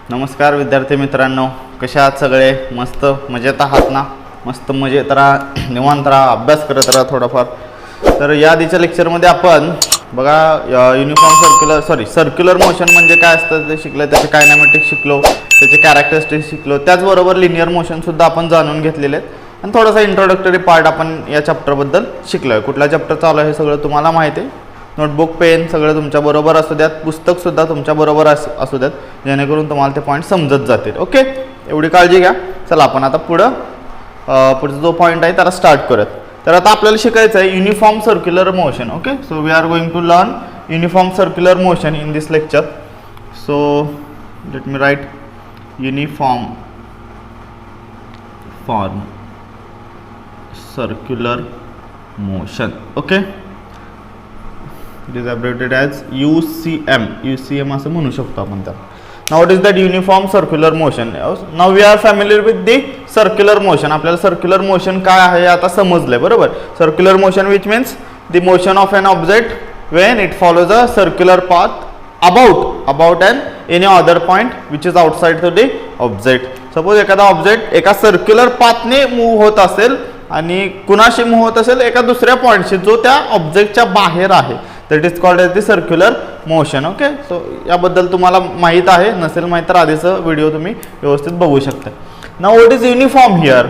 नमस्कार विद्यार्थी मित्रांनो, कशा आहात सगळे? मस्त मजेत आहात ना? मस्त मजेत राहा, निवांत राहा, अभ्यास करत राहा थोडाफार. तर या आधीच्या लेक्चरमध्ये आपण बघा युनिफॉर्म सर्क्युलर मोशन म्हणजे काय असतं ते शिकलं, त्याचे कायनेमॅटिक्स शिकलो, त्याचे कॅरेक्टरिस्टिक्स शिकलो, त्याचबरोबर लिनियर मोशनसुद्धा आपण जाणून घेतलेले आहेत आणि थोडासा इंट्रोडक्टरी पार्ट आपण या चॅप्टरबद्दल शिकलो आहे. कुठला चॅप्टर चालू आहे हे सगळं तुम्हाला माहिती आहे. नोटबुक पेन सगळं तुमच्या बरोबर असू द्यात, पुस्तकसुद्धा तुमच्या बरोबर असू द्यात, जेणेकरून तुम्हाला ते पॉईंट समजत जातील. ओके, एवढी काळजी घ्या. चला आपण आता पुढचा जो पॉईंट आहे त्याला स्टार्ट करत. तर आता आपल्याला शिकायचं आहे uniform circular motion. Okay, so we are going to learn uniform circular motion in this lecture. So let me write uniform form circular motion. Okay, it is abbreviated as UCM असं म्हणू शकतो आपण त्याला. Now what is that uniform circular motion? Now we are familiar with the circular motion. आपल्याला circular motion काय आहे आता समजलंय, बरोबर. Circular motion which means the motion of an object when it follows a circular path about any other point which is outside to the object. Suppose एखादा object एका circular पाथने move होत असेल आणि कुणाशी मूव्ह होत असेल, एका दुसऱ्या पॉईंटशी जो त्या ऑब्जेक्टच्या बाहेर आहे, that is called as the circular motion. Okay, so याबद्दल तुम्हाला माहीत आहे, नसेल माहीत तर आधीचं व्हिडिओ तुम्ही व्यवस्थित बघू शकता. Now what is uniform here?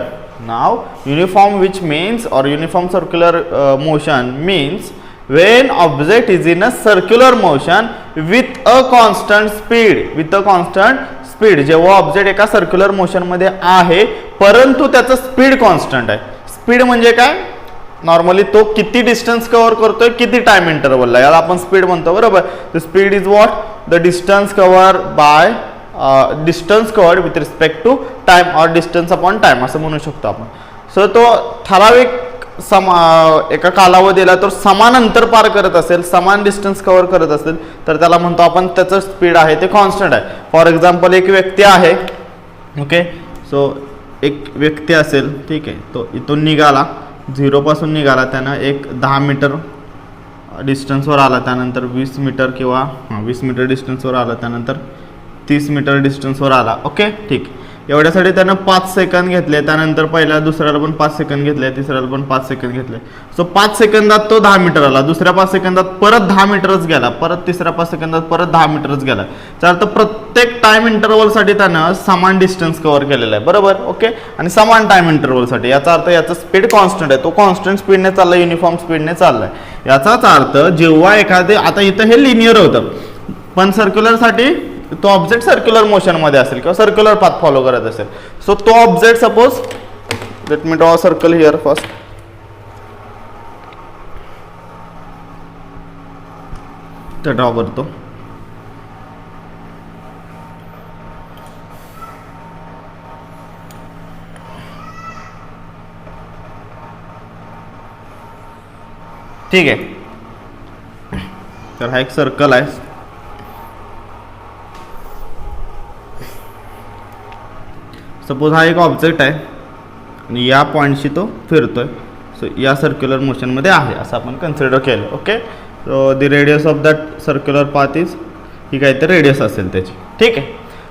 Now uniform which means और uniform circular motion means when object is in a circular motion with a constant speed. जेव्हा ऑब्जेक्ट एका सर्क्युलर मोशन मध्ये आहे परंतु त्याचं स्पीड कॉन्स्टंट आहे. स्पीड म्हणजे काय? नॉर्मली तो किती डिस्टन्स कव्हर करतोय, किती टाइम इंटरवलला, याला आपण स्पीड म्हणतो, बरोबर. The speed is what? The distance covered with respect to time और डिस्टन्स अपॉन टाइम असं म्हणू शकतो आपण. सो तो ठराविक एका कालावधीला तो समान अंतर पार करत असेल, समान डिस्टन्स कव्हर करत असेल तर त्याला म्हणतो आपण त्याचं स्पीड आहे ते कॉन्स्टंट आहे. फॉर एक्झाम्पल एक व्यक्ती आहे. ओके, सो एक व्यक्ती असेल, ठीक आहे, तो इथून निघाला, 0 पासून निघाला, त्यानं एक 10 मीटर डिस्टन्सवर आला, त्यानंतर 20 मीटर किंवा 20 मीटर डिस्टन्सवर आला, त्यानंतर 30 मीटर डिस्टन्सवर आला. ओके, ठीक. एवढ्यासाठी त्यानं 5 सेकंद घेतले, त्यानंतर पहिल्या दुसऱ्याला पण 5 सेकंद घेतले, तिसऱ्याला पण 5 सेकंद घेतले. सो 5 सेकंदात तो 10 मीटर आला, दुसऱ्या 5 सेकंदात परत 10 मीटरच गेला, परत तिसऱ्या 5 सेकंदात परत 10 मीटरच गेला. तर प्रत्येक टाइम इंटरवलसाठी त्यानं समान डिस्टन्स कव्हर केलेला आहे, बरोबर. ओके, आणि समान टाइम इंटरवलसाठी, याचा अर्थ याचं स्पीड कॉन्स्टंट आहे, तो कॉन्स्टंट स्पीडने चाललाय, युनिफॉर्म स्पीडने चाललाय. याचाच अर्थ जेव्हा एखादे, आता इथं हे लिनियर होतं पण सर्क्युलरसाठी तो ऑब्जेक्ट सर्क्युलर मोशन मध्ये असेल किंवा सर्क्युलर पाथ फॉलो करत असेल. सो तो object, suppose let me draw a circle here first. तर ड्रॉ करतो. ठीक आहे, तर हा एक सर्कल आहे. सपोज हा एक ऑब्जेक्ट आहे आणि या पॉईंटशी तो फिरतोय. सो या सर्क्युलर मोशनमध्ये आहे असं आपण कन्सिडर केलं. Okay, so the radius of that circular path is, ही काय तर रेडियस असेल त्याची, ठीक आहे.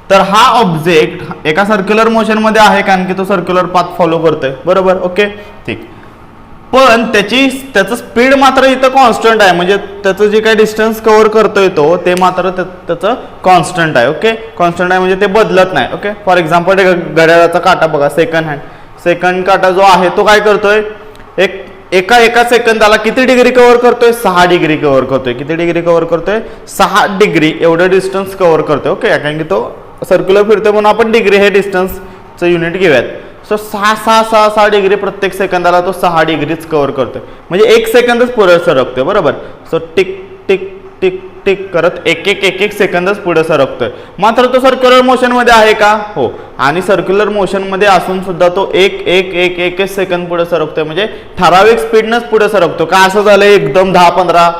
तर हा ऑब्जेक्ट एका सर्क्युलर मोशनमध्ये आहे कारण की तो सर्क्युलर पाथ फॉलो करतोय, बरोबर. ओके, ठीक. पण त्याचं स्पीड मात्र इथं कॉन्स्टंट आहे, म्हणजे त्याचं जे काही डिस्टन्स कव्हर करतोय तो ते मात्र त्याचं कॉन्स्टंट आहे. ओके, कॉन्स्टंट आहे म्हणजे ते बदलत नाही. ओके, फॉर एक्झाम्पल घड्याळाचा काटा बघा, सेकंड काटा जो आहे तो काय करतोय, एका सेकंदाला किती डिग्री कव्हर करतोय? 6 डिग्री कव्हर करतोय. किती डिग्री कव्हर करतोय? 6 डिग्री एवढं डिस्टन्स कव्हर करतोय. ओके, कारण की तो सर्क्युलर फिरतोय म्हणून आपण डिग्री हे डिस्टन्सचं युनिट घेऊयात. सो 6 डिग्री प्रत्येक सेकंदाला तो 6 डिग्रीच कव्हर करतोय, म्हणजे 1 सेकंदच पुढे सरकतोय, बरोबर. So tick tick tick tick करत एक सेकंदच पुढे सरकतोय. मात्र तो सर्क्युलर मोशन मध्ये आहे का? हो. आणि सर्क्युलर मोशन मध्ये असून सुद्धा तो एक सेकंद पुढे सरकतोय, म्हणजे ठराविक स्पीडनंच पुढे सरकतो. का असं झालंय एकदम 10-15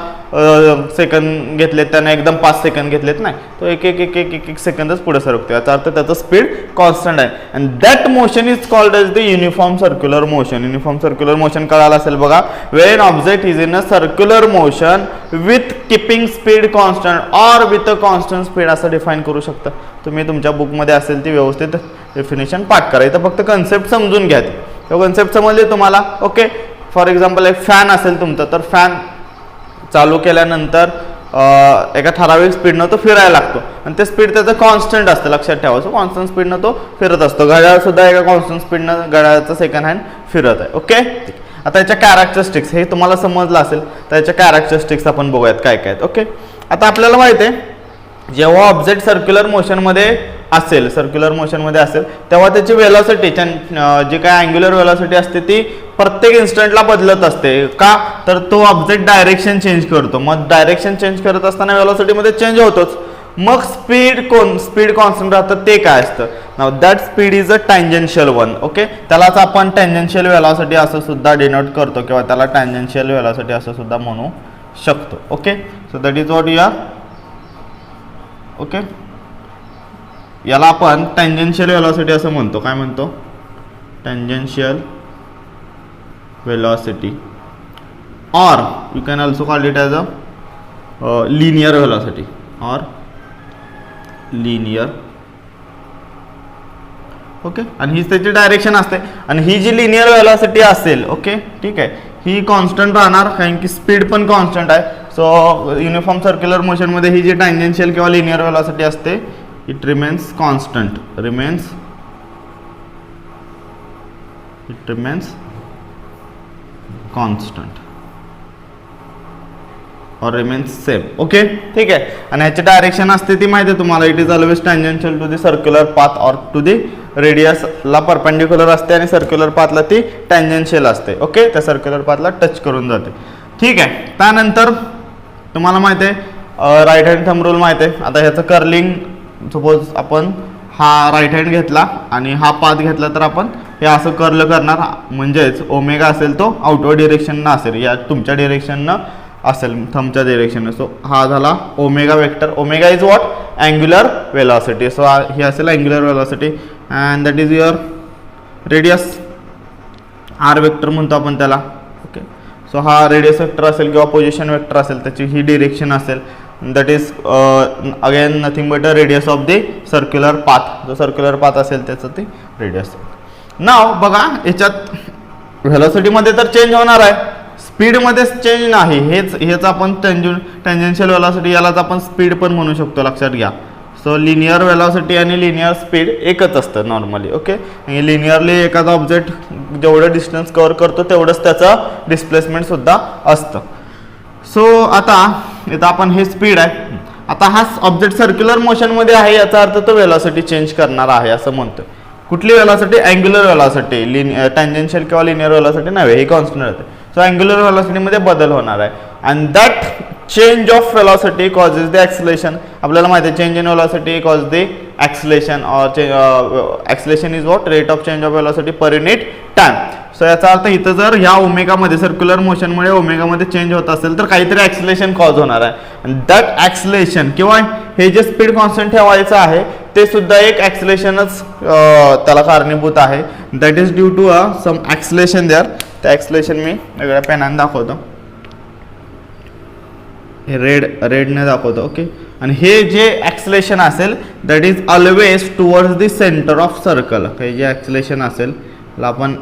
सेकंद घेतलेत, त्याने एकदम 5 सेकंद घेतलेत नाही, तो एक एक एक एक एक एक सेकंदच पुढे सरकतो, याचा अर्थ त्याचं स्पीड कॉन्स्टंट आहे. And that motion is called as the uniform circular motion. Uniform circular motion कळालं असेल बघा, when object is in a circular motion with keeping speed constant or with a constant speed असं define करू शकता तुम्ही. तुमच्या बुकमध्ये असेल ती व्यवस्थित डेफिनेशन पाठ करा, इथं फक्त कन्सेप्ट समजून घ्या. कन्सेप्ट समजले तुम्हाला. ओके, फॉर एक्झाम्पल एक फॅन असेल तुमचा, तर फॅन चालू केल्यानंतर एका ठराविक स्पीडनं तो फिरायला लागतो आणि ते स्पीड त्याचं कॉन्स्टंट असतं, लक्षात ठेवा. सो कॉन्स्टंट स्पीडनं तो फिरत असतो. घड्याळ सुद्धा एका कॉन्स्टंट स्पीडनं घड्याळाचं सेकंड हँड फिरत आहे. ओके, आता याच्या कॅरेक्टरिस्टिक्स हे तुम्हाला समजलं असेल, तर याच्या कॅरेक्टरिस्टिक्स आपण बघूयात काय काय आहेत. ओके, आता आपल्याला माहिती आहे जेव्हा ऑब्जेक्ट सर्क्युलर मोशनमध्ये असेल, तेव्हा त्याची वेलॉसिटी जी काय अँग्युलर वेलॉसिटी असते ती प्रत्येक इन्स्टंटला बदलत असते. का तर तो ऑब्जेक्ट डायरेक्शन चेंज करतो. मग डायरेक्शन चेंज करत असताना वेलॉसिटीमध्ये चेंज होतोच. मग स्पीड कॉन्स्टंट राहतं, ते काय असतं? Now that speed is a tangential one. Okay, त्यालाच आपण टँजेन्शियल वेलॉसिटी असं सुद्धा डिनोट करतो किंवा त्याला टँजेन्शियल वेलॉसिटी असं सुद्धा म्हणू शकतो. Okay, so that is what you are. Okay, याला आपण टँजेन्शियल वेलॉसिटी असं म्हणतो. काय म्हणतो? टँजेन्शियल वेलॉसिटी, और you can also call it as a linear velocity और लिनियर. ओके, आणि हीच त्याची डायरेक्शन असते. आणि ही जी लिनियर वेलॉसिटी असेल, ओके ठीक आहे, ही कॉन्स्टंट राहणार कारण की स्पीड पण कॉन्स्टंट आहे. सो युनिफॉर्म सर्क्युलर मोशनमध्ये ही जी टँजेन्शियल किंवा लिनियर वेलॉसिटी असते, इट रिमेन्स कॉन्स्टंट, और रिमेन्स सेम. ओके ठीक आहे, आणि ह्याची डायरेक्शन असते ती माहिती आहे तुम्हाला, it is always tangential to the circular path और टू द रेडियसला परपेंडिक्युलर असते आणि सर्क्युलर पाथला ती टँजेन्शियल असते. ओके, त्या सर्क्युलर पाथला टच करून जाते. ठीक आहे, त्यानंतर तुम्हाला माहिती आहे राईट हँड थंब रूल माहिती आहे. आता ह्याचं कर्लिंग, सपोज आपण हा राईट हँड घेतला आणि हा पाथ घेतला तर आपण हे असं कर्ल करणार, म्हणजेच ओमेगा असेल तो आउटवर्ड डिरेक्शननं असेल, या तुमच्या डिरेक्शननं असेल, थंबच्या डिरेक्शननं. सो हा झाला omega vector. Omega is what? Angular velocity. So ही असेल angular velocity and that is your radius, r vector म्हणतो आपण त्याला. ओके, सो हा रेडियस वेक्टर असेल किंवा पोझिशन वेक्टर असेल, त्याची ही डिरेक्शन असेल. That is again nothing but a radius of the circular path. जो सर्क्युलर पाथ असेल त्याचं ते रेडियस. नाव बघा, याच्यात व्हेलॉसिटीमध्ये तर चेंज होणार आहे, स्पीडमध्येच चेंज नाही. हेच आपण टँजेन्शियल वेलॉसिटी, यालाच आपण स्पीड पण म्हणू शकतो, लक्षात घ्या. सो लिनियर वेलॉसिटी आणि लिनियर स्पीड एकच असतं नॉर्मली. ओके, लिनियरली एखादा ऑब्जेक्ट जेवढं डिस्टन्स कव्हर करतो तेवढंच त्याचं डिस्प्लेसमेंट सुद्धा असतं. सो आता इथं आपण हे स्पीड आहे. आता हा ऑब्जेक्ट सर्क्युलर मोशनमध्ये आहे, याचा अर्थ तो वेलॉसिटी चेंज करणार आहे असं म्हणतोय. कुठली वेलॉसिटी? Angular velocity. टँजेन्शियल किंवा लिनियर वेलॉसिटी नव्हे, हे कॉन्स्टंट राहते. सो अँग्युलर वेलॉसिटीमध्ये बदल होणार आहे. And that change of velocity causes the acceleration. आपल्याला माहिती आहे change in velocity cause the acceleration, और acceleration is what? Rate of change of velocity per unit time. So याचा अर्थ इथं जर ह्या ओमेगामध्ये सर्क्युलर मोशनमुळे ओमेगामध्ये चेंज होत असेल तर काहीतरी ॲक्सिलेशन कॉज होणार आहे. अँड दॅट ॲक्सिलेशन किंवा हे जे स्पीड कॉन्स्टंट ठेवायचं आहे ते सुद्धा एक ॲक्सिलेशनच त्याला कारणीभूत आहे. That is due to some acceleration there. त्या ॲक्सिलेशन मी वेगळ्या पेनाने दाखवतो, हे रेडने दाखवतो. ओके, आणि हे जे ॲक्सिलेशन असेल that is always towards the centre of circle. हे जे ॲक्सिलेशन असेल त्याला आपण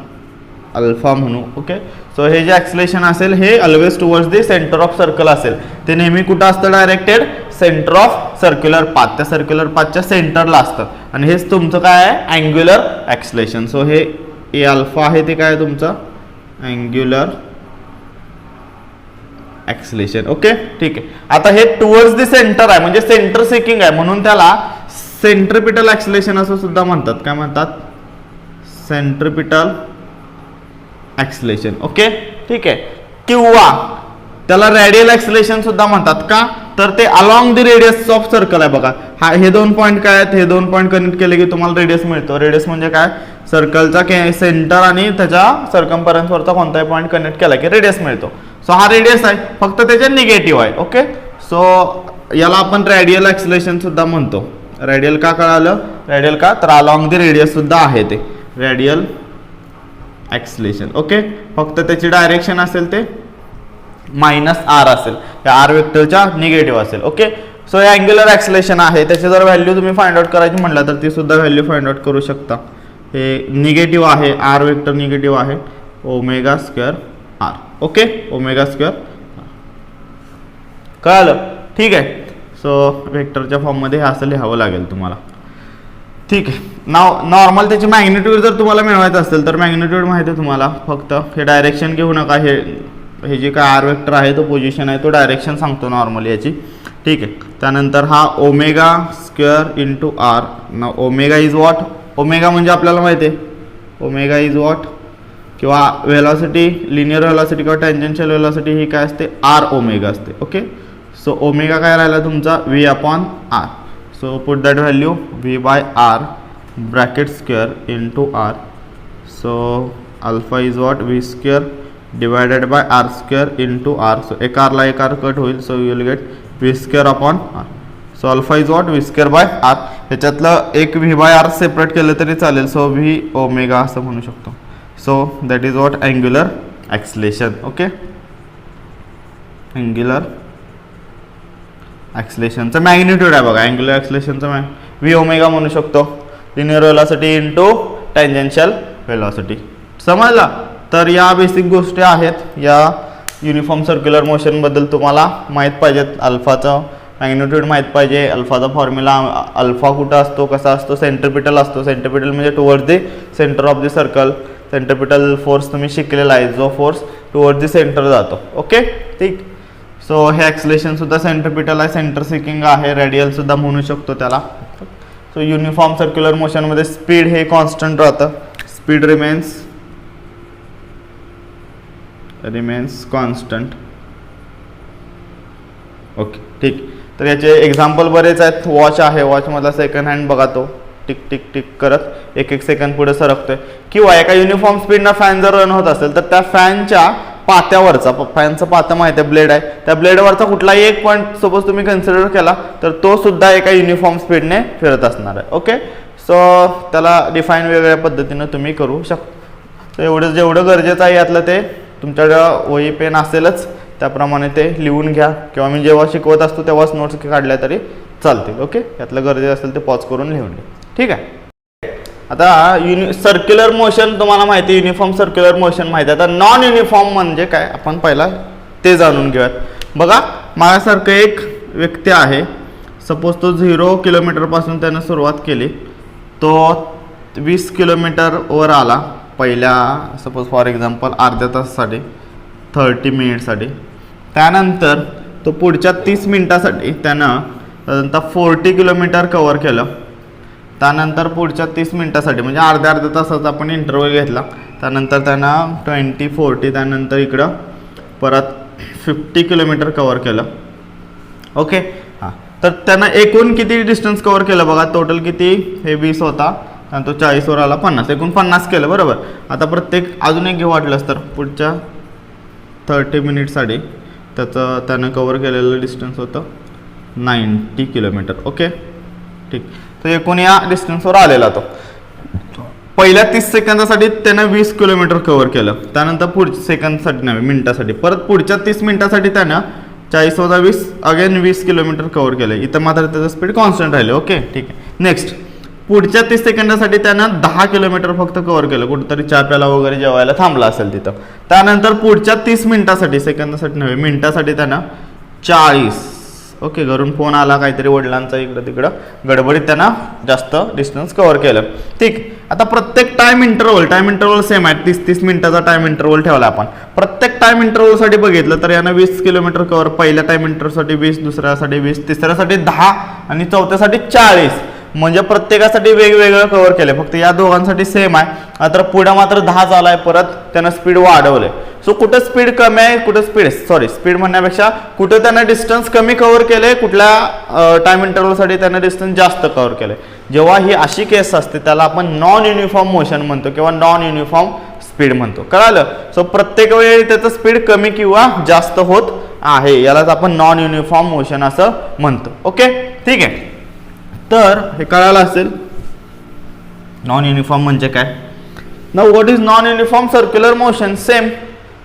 अल्फा म्हणू. ओके, सो हे जे ॲक्सिलेशन असेल हे always towards the centre of circle असेल. ते नेहमी कुठं असतं? Directed centre of circular path. त्या सर्क्युलर पाथच्या सेंटरला असतं आणि हेच तुमचं काय आहे? अँग्युलर ॲक्सिलेशन. सो हे ए अल्फा आहे ते काय आहे तुमचं? अँग्युलर ॲक्सिलेशन. ओके ठीक आहे. आता हे टुवर्ड्स द सेंटर आहे म्हणजे सेंटर सिकिंग आहे, म्हणून त्याला सेंट्रिपिटल ॲक्सिलेशन असं सुद्धा म्हणतात. काय म्हणतात? सेंट्रिपिटल ॲक्सिलेशन. ओके ठीक आहे, किंवा त्याला रेडियल ॲक्सिलेशन सुद्धा म्हणतात. का तर ते along the radius of circle आहे. बघा हा, हे दोन पॉईंट काय आहेत? हे दोन पॉईंट कनेक्ट केले की तुम्हाला रेडियस मिळतो. रेडियस म्हणजे काय? सर्कलचा सेंटर आणि त्याच्या सर्कम्फरन्सवरचा कोणताही पॉईंट कनेक्ट केला की रेडियस मिळतो. सो हा रेडियस आहे, फक्त त्याचे निगेटिव्ह आहे. ओके, सो याला आपण रेडियल ॲक्सिलरेशन सुद्धा म्हणतो. रेडियल का कळालं? रेडियल का तर अलॉंग द रेडियस सुद्धा आहे ते रेडियल ॲक्सिलरेशन. ओके, फक्त त्याची डायरेक्शन असेल ते -r असेल, त्या r वेक्टरच्या निगेटिव्ह असेल. ओके, सो हे अँग्युलर ॲक्सिलरेशन आहे. त्याची जर व्हॅल्यू तुम्ही फाइंड आउट करायची म्हटलं तर ती सुद्धा व्हॅल्यू फाइंड आउट करू शकता. हे निगेटिव्ह आहे, r वेक्टर निगेटिव्ह आहे, omega square r. Okay, omega square कळालं? ठीक आहे. सो वेक्टरच्या फॉर्ममध्ये हे असं लिहावं लागेल तुम्हाला. ठीक आहे. नॉर्मल त्याची मॅग्निट्यूड जर तुम्हाला मिळवायचं असेल तर मॅग्निट्यूड माहिती आहे तुम्हाला, फक्त हे डायरेक्शन घेऊ नका. हे जे काय आर वेक्टर आहे तो पोझिशन आहे, तो डायरेक्शन सांगतो नॉर्मली याची. ठीक आहे. त्यानंतर हा ओमेगा स्क्वेअर इंटू आर. ना ओमेगा इज वॉट? ओमेगा म्हणजे आपल्याला माहिती आहे ओमेगा इज वॉट, किंवा व्हेलॉसिटी, लिनियर व्हेलॉसिटी किंवा टँजेन्शियल व्हेलॉसिटी ही काय असते? आर ओमेगा असते. ओके, सो ओमेगा काय राहिला तुमचा? v/r. So put that value v/r bracket square into R. So alpha is what? v square divided by r square into R. So एक आरला एक आर कट होईल, so you will gate v square upon r. So alpha is what? v square by r. ह्याच्यातलं एक v/r separate केलं तरी चालेल, so v omega असं म्हणू शकतो. So that is what? Angular acceleration. Okay, angular ॲक्सिलरेशनचं magnitude आहे बघा. अँग्युलर ॲक्सिलरेशनचं v ओमेगा म्हणू शकतो, linear velocity into tangential velocity. समजला? तर या बेसिक गोष्टी आहेत या युनिफॉर्म सर्क्युलर मोशनबद्दल तुम्हाला माहीत पाहिजेत. अल्फाचं मॅग्निट्यूड माहीत पाहिजे, अल्फाचा फॉर्म्युला, अल्फा कुठं असतो, कसा असतो? सेंट्रिपिटल असतो. सेंट्रिपिटल म्हणजे towards the centre of the circle. Centripetal force तुम्ही शिकलेला आहे, जो फोर्स टुवर्ड्स द सेंटर जातो. ओके, ठीक. सो हे ॲक्सिलरेशन सुद्धा सेंट्रिपिटल आहे, सेंटर सिकिंग आहे, रेडियल सुद्धा म्हणू शकतो त्याला. सो युनिफॉर्म सर्क्युलर मोशनमध्ये स्पीड हे कॉन्स्टंट राहतं. Speed remains constant. ओके, ठीक. तर याचे एक्झाम्पल बरेच आहेत. वॉच आहे, वॉचमधला सेकंड हँड बघा, तो टिक टिक टिक करत 1-1 सेकंद पुढे सरकतोय. किंवा एका युनिफॉर्म स्पीडनं फॅन जर रन होत असेल तर त्या फॅनच्या पात्यावरचा, फॅनचं पातं माहिती आहे ब्लेड आहे, त्या ब्लेडवरचा कुठलाही एक पॉईंट सपोज तुम्ही कन्सिडर केला तर तो सुद्धा एका युनिफॉर्म स्पीडने फिरत असणार आहे. ओके, सो त्याला डिफाईन वेगवेगळ्या पद्धतीनं तुम्ही करू शकता. तर एवढं जेवढं गरजेचं आहे यातलं ते तुमच्याकडं वही पेन असेलच, त्याप्रमाणे ते लिहून घ्या, किंवा मी जेव्हा शिकवत असतो तेव्हाच नोट्स काढल्या तरी चालतील. ओके, यातलं गरजेचं असेल ते पॉज करून लिहून घ्या. ठीक आहे. आता सर्क्युलर मोशन तुम्हाला माहिती आहे, युनिफॉर्म सर्क्युलर मोशन माहिती आहे. आता नॉन युनिफॉर्म म्हणजे काय आपण पहिला ते जाणून घेऊयात. बघा, माझ्यासारखं एक व्यक्ती आहे, सपोज तो 0 किलोमीटरपासून त्यानं सुरुवात केली, तो 20 किलोमीटरवर आला पहिल्या, सपोज फॉर एक्झाम्पल अर्ध्या तासासाठी, 30 मिनिटसाठी. त्यानंतर तो पुढच्या 30 मिनिटासाठी त्यानं 40 किलोमीटर कवर केलं. त्यानंतर पुढच्या 30 मिनिटासाठी म्हणजे अर्ध्या तासाचा आपण इंटरव्हल घेतला. त्यानंतर त्यानं 20-40, त्यानंतर इकडं परत 50 किलोमीटर कवर केलं. ओके, हां. तर त्यानं एकूण किती डिस्टन्स कवर केलं बघा. टोटल किती? हे 20 होता, आणि तो 40वर आला 50, एकूण 50 केलं. बरोबर. आता प्रत्येक अजून एक घेऊ वाटलंच तर पुढच्या 30 मिनिटसाठी त्यानं कवर केलेलं डिस्टन्स होतं 90 किलोमीटर. ओके, ठीक. तर एकूण या डिस्टन्सवर आलेला तो. पहिल्या 30 सेकंदासाठी त्यानं 20 किलोमीटर कव्हर केलं. त्यानंतर पुढच्या सेकंदसाठी नाही, मिनिटासाठी परत पुढच्या 30 मिनिटासाठी त्यानं 40 + 20 अगेन 20 किलोमीटर कव्हर केलं. इथं मात्र त्याचं स्पीड कॉन्स्टंट राहिले. ओके, ठीक आहे. नेक्स्ट, पुढच्या 30 सेकंदासाठी त्यानं 10 किलोमीटर फक्त कव्हर केलं. कुठेतरी चहा प्याला वगैरे जेवायला थांबला असेल तिथं. त्यानंतर पुढच्या 30 मिनिटासाठी, सेकंदासाठी नव्हे, मिनिटासाठी त्यानं 40. ओके, घरून फोन आला काहीतरी वडिलांचा, इकडं तिकडं गडबडीत त्यांना जास्त डिस्टन्स कव्हर केलं. ठीक. आता प्रत्येक टाइम इंटरवल सेम आहे, 30 मिनिटाचा टाइम इंटरवल ठेवला आपण. प्रत्येक टाइम इंटरवलसाठी बघितलं तर यानं 20 किलोमीटर कव्हर, पहिल्या टाइम इंटरवलसाठी 20, दुसऱ्यासाठी 20, तिसऱ्यासाठी 10 आणि चौथ्यासाठी 40. म्हणजे प्रत्येकासाठी वेगवेगळं कव्हर केले. फक्त या दोघांसाठी सेम आहे. मात्र पुढे मात्र 10 झालाय, परत त्यानं स्पीड वाढवले. सो कुठं स्पीड कमी आहे, कुठं स्पीड म्हणण्यापेक्षा कुठं त्यानं डिस्टन्स कमी कव्हर केले, कुठल्या टाइम इंटरवलसाठी त्यानं डिस्टन्स जास्त कव्हर केले. जेव्हा ही अशी केस असते त्याला आपण नॉन युनिफॉर्म मोशन म्हणतो किंवा नॉन युनिफॉर्म स्पीड म्हणतो. कळालं? सो प्रत्येक वेळी त्याचं स्पीड कमी किंवा जास्त होत आहे, यालाच आपण नॉन युनिफॉर्म मोशन असं म्हणतो. ओके, ठीक आहे. तर हे कळालं असेल नॉन युनिफॉर्म म्हणजे काय. Now what is non uniform circular motion. Same,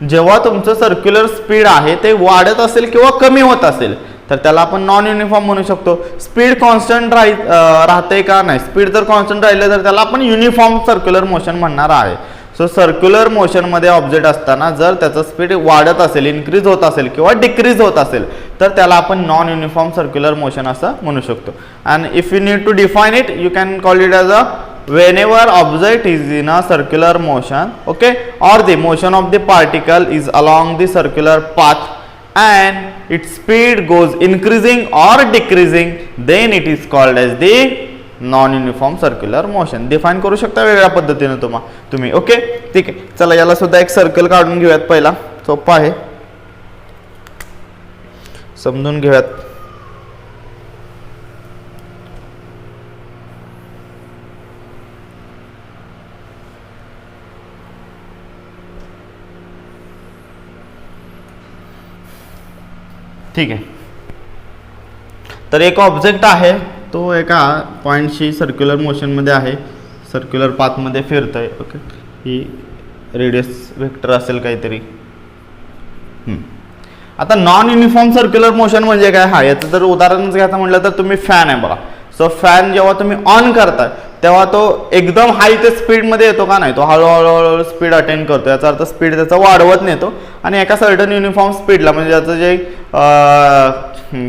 जेव्हा तुमचं सर्क्युलर स्पीड आहे ते वाढत असेल किंवा कमी होत असेल तर त्याला आपण नॉन युनिफॉर्म म्हणू शकतो. स्पीड कॉन्स्टंट राहते का, नाही. स्पीड जर कॉन्स्टंट राहिले तर त्याला आपण युनिफॉर्म सर्क्युलर मोशन म्हणणार आहे. सो सर्क्युलर मोशनमध्ये ऑब्जेक्ट असताना जर त्याचं स्पीड वाढत असेल, इन्क्रीज होत असेल किंवा डिक्रीज होत असेल तर त्याला आपण नॉन युनिफॉर्म सर्क्युलर मोशन असं म्हणू शकतो. And if you need to define it you can call it as a whenever object is in a circular motion, okay, or the motion of the particle is along the circular path and its speed goes increasing or decreasing, then it is called as the non uniform circular motion. Define करू शकता वेगळ्या पद्धतीने तुम्ही. Okay, ठीक आहे. चला याला सुद्धा एक सर्कल काढून घेऊयात. पहिला सोपा आहे, समजून घेऊयात. ठीक आहे. तर एक ऑब्जेक्ट आहे, तो एका पॉईंटशी सर्क्युलर मोशनमध्ये आहे, सर्क्युलर पाथमध्ये फिरतोय. ओके, ही रेडियस वेक्टर असेल काहीतरी. आता नॉन युनिफॉर्म सर्क्युलर मोशन म्हणजे काय, हा याचं जर उदाहरणच घ्यायचं म्हटलं तर तुम्ही फॅन आहे बघा. सो फॅन जेव्हा तुम्ही ऑन करताय तेव्हा तो एकदम हाय ते स्पीडमध्ये येतो का, नाही. तो हळूहळू स्पीड अटेंड करतो, याचा अर्थ स्पीड त्याचा वाढवत नेतो आणि एका सर्टन युनिफॉर्म स्पीडला, म्हणजे त्याचं जे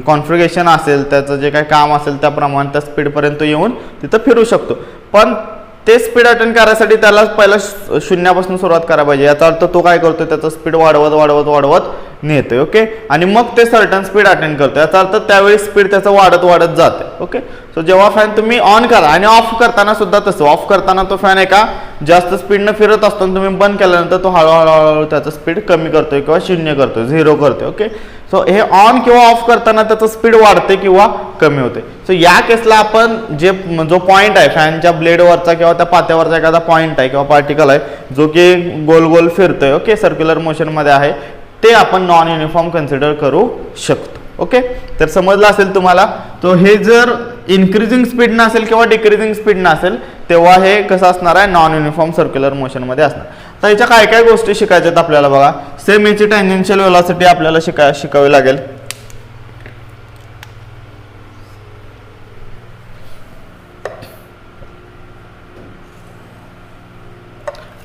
कॉन्फिगरेशन असेल, त्याचं जे काही काम असेल त्याप्रमाणे त्या स्पीडपर्यंत येऊन तिथं फिरू शकतो. पण ते स्पीड अटेंड करायसाठी त्याला पहिला शून्यापासून सुरुवात करायला पाहिजे. याचा अर्थ तो काय करतो, त्याचं स्पीड वाढवत नेतोय. ओके, आणि मग ते सर्टन स्पीड अटेंड करतो. याचा अर्थ त्यावेळी स्पीड त्याचं वाढत जाते. ओके, सो जेव्हा फॅन तुम्ही ऑन करा आणि ऑफ करताना सुद्धा तसं, ऑफ करताना तो फॅन एका जास्त स्पीडनं फिरत असतो, तुम्ही बंद केल्यानंतर तो हळूहळू त्याचं स्पीड कमी करतोय किंवा शून्य करतोय, झिरो करतोय. ओके, सो हे ऑन किंवा ऑफ करताना त्याचं स्पीड वाढते किंवा कमी होते. सो या केसला आपण जो पॉईंट आहे फॅनच्या ब्लेडवरचा किंवा त्या पात्यावरचा एखादा पॉईंट आहे किंवा पार्टिकल आहे जो की गोल गोल फिरतोय, ओके, सर्क्युलर मोशनमध्ये आहे, ते आपण नॉन युनिफॉर्म कन्सिडर करू शकतो. ओके, तर समजलं असेल तुम्हाला. तो हे जर इन्क्रीजिंग स्पीड नसेल किंवा डिक्रीजिंग स्पीड नसेल तेव्हा हे कसं असणार आहे, नॉन युनिफॉर्म सर्क्युलर मोशनमध्ये असणार. तर याच्या काय काय गोष्टी शिकायच्यात आपल्याला बघा. सेम याची टँजेन्शियल व्हेलॉसिटी आपल्याला शिकावी लागेल.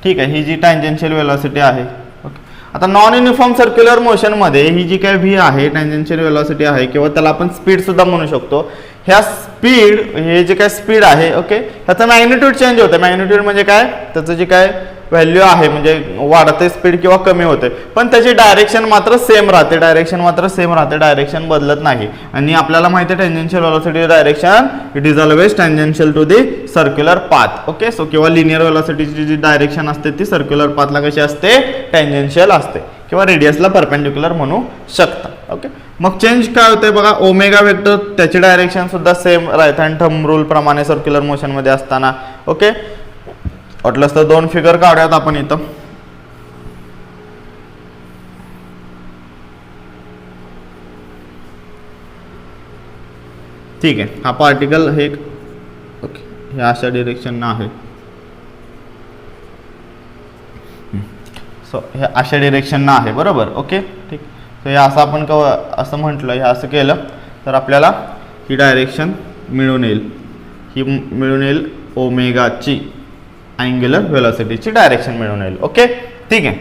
ठीक आहे, ही जी टँजेन्शियल व्हेलॉसिटी आहे. ओके, आता नॉन युनिफॉर्म सर्क्युलर मोशनमध्ये ही जी काय व्ही आहे, टँजेन्शियल व्हेलॉसिटी आहे किंवा त्याला आपण स्पीड सुद्धा म्हणू शकतो. ह्या स्पीड, हे जे काय स्पीड आहे, ओके, ह्याचा मॅग्निट्यूड चेंज होतं. मॅग्निट्यूड म्हणजे काय, त्याचं जे काय व्हॅल्यू आहे म्हणजे वाढते स्पीड किंवा कमी होते, पण त्याची डायरेक्शन मात्र सेम राहते. डायरेक्शन बदलत नाही. आणि आपल्याला माहिती आहे tangential velocity direction it is always tangential to the circular path. Okay, so किंवा लिनियर व्हेलॉसिटीची जी डायरेक्शन असते ती सर्क्युलर पाथला कशी असते, टँजेन्शियल असते किंवा रेडियसला परपेंडिक्युलर म्हणू शकता. ओके, मग चेंज काय होतंय बघा, ओमेगा वेक्टर त्याची डायरेक्शन सुद्धा same right hand thumb rule प्रमाणे सर्क्युलर मोशनमध्ये असताना. ओके, वाटलंच तर दोन फिगर काढूयात आपण इथं. ठीक आहे, हा पार्टिकल हे ओके हे अशा डिरेक्शन आहे. सो हे अशा डिरेक्शन आहे, बरोबर. ओके, ठीक. सो हे असं आपण असं म्हटलं, हे असं केलं तर आपल्याला ही डायरेक्शन मिळून येईल, ओमेगाची अँग्युलर व्हेलॉसिटीची डायरेक्शन मिळून येईल. ओके, ठीक आहे.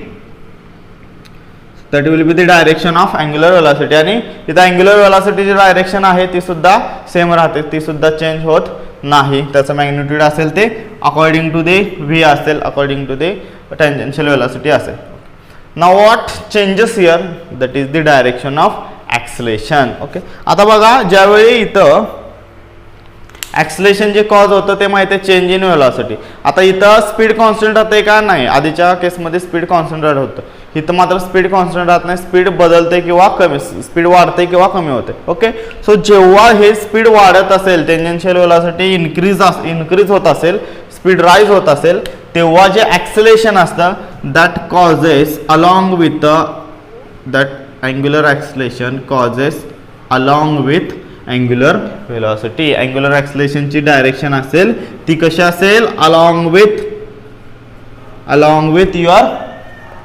That will be the direction of angular velocity. आणि इथं अँग्युलर व्हेलॉसिटीची डायरेक्शन आहे ती सुद्धा सेम राहते, ती सुद्धा चेंज होत नाही. त्याचं मॅग्निट्यूड असेल ते अकॉर्डिंग टू द व्ही असेल, according to the tangential velocity असेल. Now what changes here, that is the direction of acceleration. Okay, आता बघा ज्यावेळी इथं ॲक्सलेशन जे कॉज होतं ते माहिती आहे चेंज इन व्हेलॉसिटी. आता इथं स्पीड कॉन्स्टंट राहते का, नाही. आधीच्या केसमध्ये स्पीड कॉन्स्टंट होतं, इथं मात्र स्पीड कॉन्स्टंट राहत नाही. स्पीड बदलते किंवा कमी, स्पीड वाढते किंवा कमी होते. ओके, सो जेव्हा हे स्पीड वाढत असेल, टँजेन्शियल व्हेलॉसिटी इन्क्रीज होत असेल, स्पीड राईज होत असेल, तेव्हा जे ॲक्सलेशन असतं that causes along with that angular acceleration causes along with angular velocity. angular acceleration ची डायरेक्शन असेल ती कशी असेल, along with your